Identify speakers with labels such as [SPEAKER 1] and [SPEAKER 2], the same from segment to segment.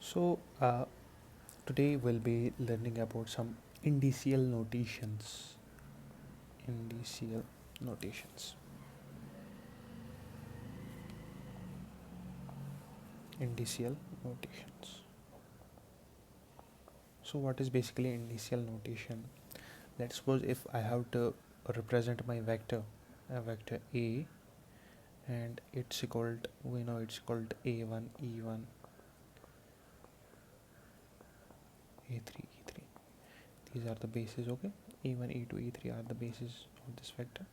[SPEAKER 1] So, today we'll be learning about some indicial notations. Indicial notations. Indicial notations. So, what is basically indicial notation? Let's suppose if I have to represent my vector, a vector A, and it's called, we know it's called A1, E1, A3, E3. These are the bases, okay? E1, E2, E3 are the bases of this vector.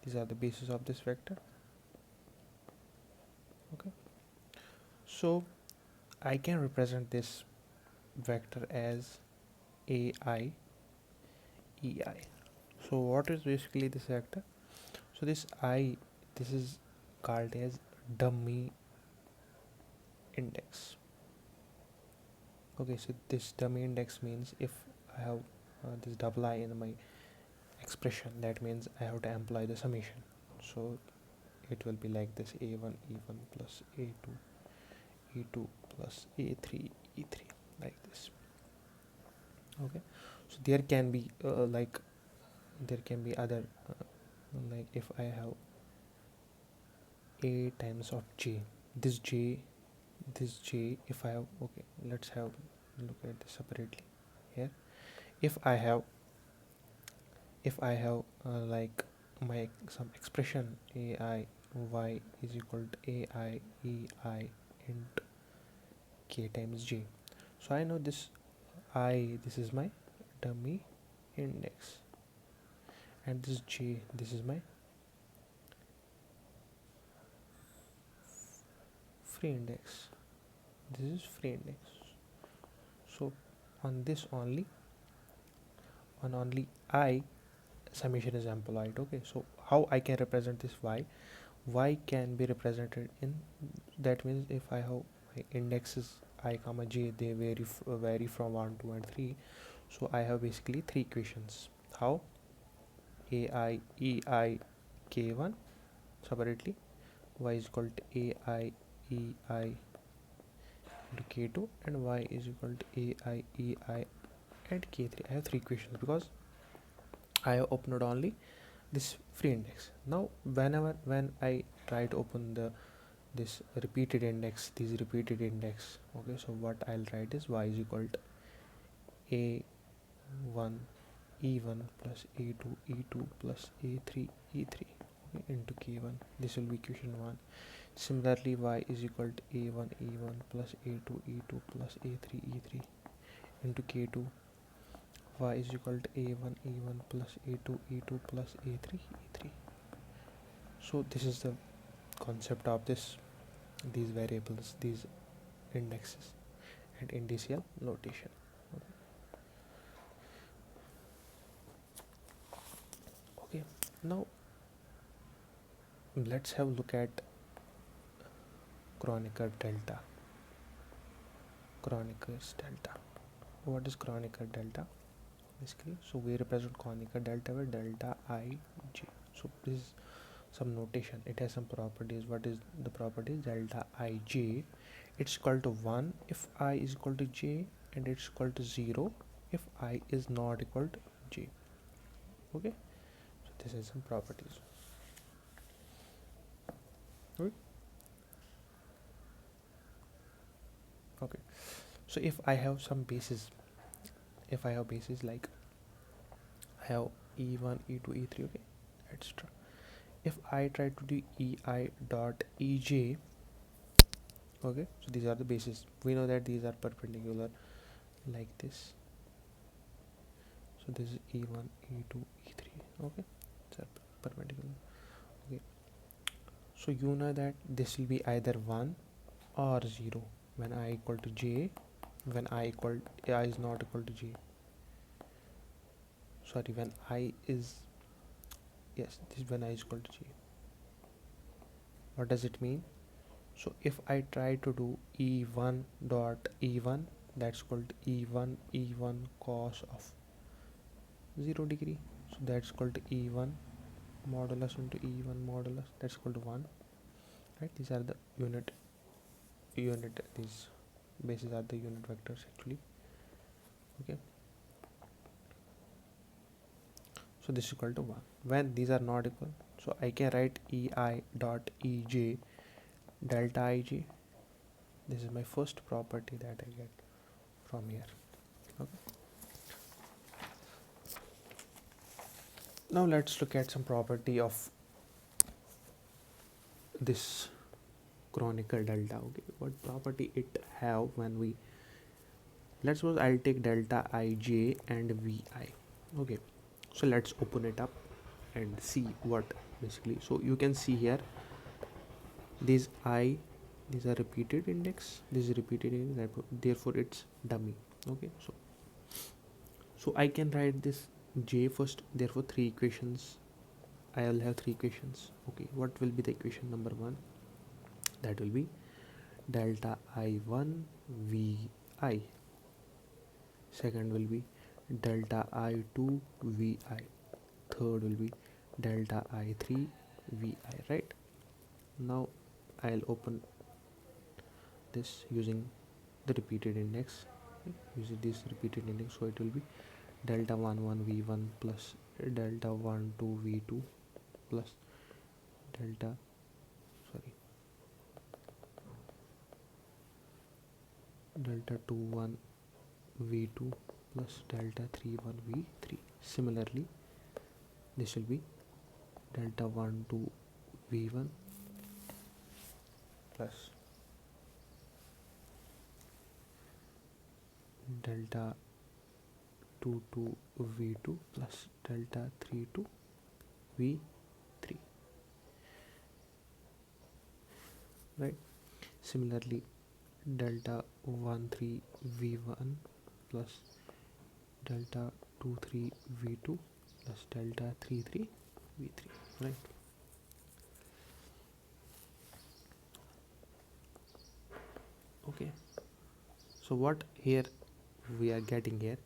[SPEAKER 1] These are the bases of this vector, okay? So I can represent this vector as AI, EI. So what is basically this vector? So this is called as dummy index. Okay, so this dummy index means if I have this double I in my expression, that means I have to employ the summation. So it will be like this: A1, E1 plus A2, E2 plus A3, E3, like this. Okay, so there can be other like if I have a times of j, this j, this j, if I have, okay, let's have look at this separately here. If I have like my some expression ai y is equal to ai ei into k times j, so I know this is my dummy index, and this j, this is my free index. This is free index. So on this only I summation is employed. Okay, so how I can represent this y can be represented in, that means if I have my indexes I comma j, they vary from 1 2 and 3. So I have basically three equations. How? ai ei k1 separately, y is equal to ai ei into k2, and y is equal to ai ei and k3. I have three equations because I have opened only this free index. Now when I try to open this repeated index, okay, so what I'll write is y is equal to a1 e1 plus a2 e2 plus a3 e3, okay, into k1. This will be equation 1. Similarly, y is equal to a1 e1 plus a2 e2 plus a3 e3 into k2. Y is equal to a1 e1 plus a2 e2 plus a3 e3. So this is the concept of these variables, these indexes, and indicial notation. Okay, now let's have a look at Kronecker Delta. Kronecker's Delta. What is Kronecker Delta? Basically, so we represent Kronecker Delta with delta I j. So this is some notation. It has some properties. What is the properties? Delta I j, it's equal to 1 if I is equal to j, and it's equal to 0 if I is not equal to j. Okay, so this is some properties. Right? Okay, so if I have some bases, like I have e1 e2 e3, okay, etc. If I try to do ei dot ej, okay, so these are the bases. We know that these are perpendicular like this. So this is e1 e2 e3, okay, it's perpendicular. Okay, so you know that this will be either 1 or 0 when I equal to j, when I is not equal to j, sorry, when I is, yes, this is when I is equal to j. What does it mean? So if I try to do e1 dot e1, that's called e1 cos of 0 degree, so that's called e1 modulus into e1 modulus, that's called 1, right? These are the unit these bases are the unit vectors actually. Okay, so this is equal to 1 when these are not equal. So I can write ei dot ej delta ij. This is my first property that I get from here. Okay, now let's look at some property of this Kronecker delta. Okay, what property it have when we, let's suppose I'll take delta ij and vi. Okay, so let's open it up and see what basically. So you can see here these these are repeated index, this is repeated index, therefore it's dummy. Okay, so I can write this j first, therefore three equations. I'll have three equations. Okay, what will be the equation number 1? That will be delta I1 Vi. Second will be delta I2 Vi. Third will be delta I3 Vi, right? Now I'll open this using the repeated index, using this repeated index. So it will be delta 1 1 V1 plus delta 1 2 V2 plus delta, sorry, delta 2 1 V2 plus delta 3 1 V3. Similarly, this will be delta 1 2 V1 plus delta 2 2 V2 plus delta 3 2 V3, right? Similarly, delta 1 3 V1 plus delta 2 3 V2 plus delta 3 3 V3, right? Okay, so what here we are getting here,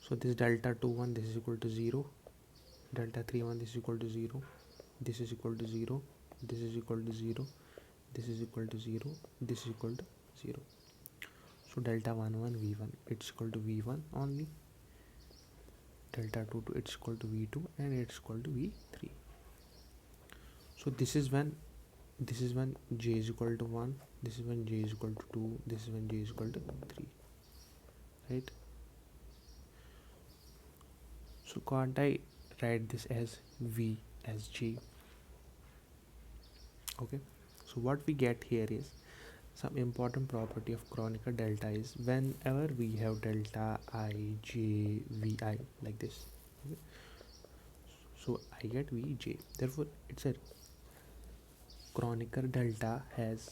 [SPEAKER 1] so this delta 2 1, this is equal to 0, delta 3 1, this is equal to 0, this is equal to 0, this is equal to 0, this is equal to 0, this is equal to 0. So delta 1 1 V1, it's equal to V1 only, delta 2 2, it's equal to V2, and it's equal to V3. So this is when j is equal to 1, this is when j is equal to 2, this is when j is equal to 3, right? So can't I write this as v as j? Okay, so what we get here is some important property of Kronecker delta is whenever we have delta I j vi like this. Okay, so I get vj, therefore it's a Kronecker delta has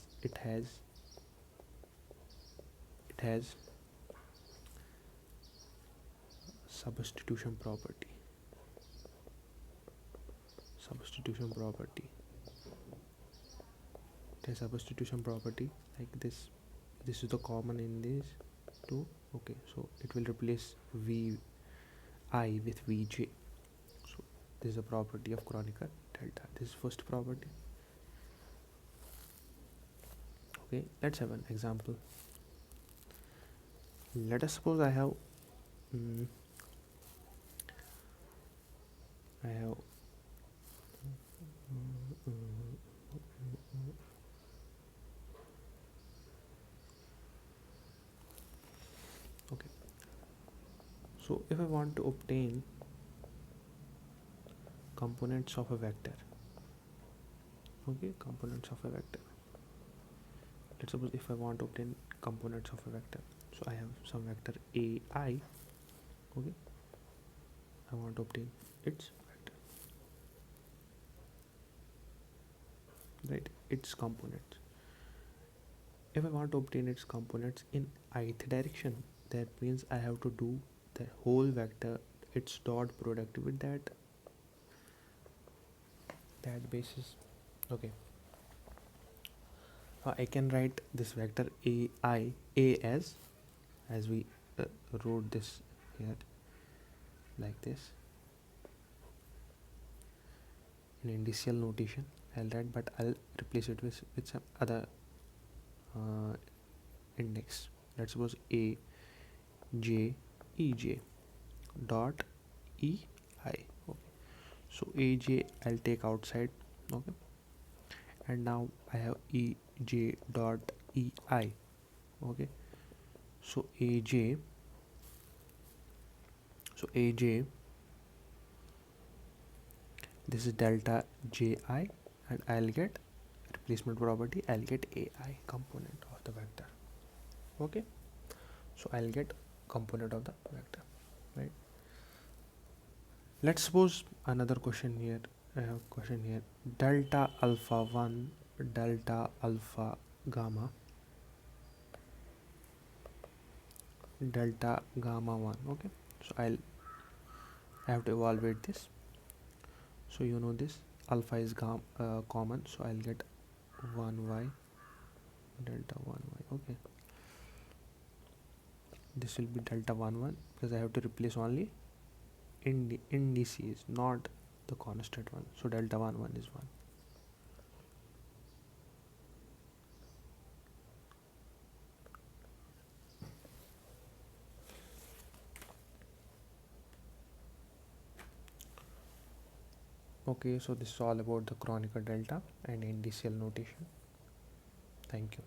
[SPEAKER 1] substitution property. It has substitution property like this. This is the common in these two. Okay, so it will replace vi with vj. So this is a property of Kronecker delta. This is first property. Okay, let's have an example. Let us suppose I have okay, so if I want to obtain components of a vector, let's suppose if I want to obtain components of a vector, so I have some vector ai. Okay, I want to obtain its vector, right, its components. If I want to obtain its components in ith direction, that means I have to do the whole vector, its dot product with that basis. Okay, I can write this vector a as we wrote this here like this in indicial notation. I'll write, but I'll replace it with some other index. Let's suppose a j e j dot e I. Okay, so aj I'll take outside. Okay, and now I have ej dot ei. Okay, so aj, this is delta ji, and I'll get replacement property, I'll get ai component of the vector. Okay, so I'll get component of the vector, right? Let's suppose another question here. I have a question here: delta alpha 1, delta alpha gamma, delta gamma 1. Okay, so I have to evaluate this. So you know this alpha is common, so I'll get 1y delta 1y. Okay, this will be delta 1 because I have to replace only indices, not the constant one. So delta 1 is 1. Okay, so this is all about the Kronecker delta and indicial notation. Thank you.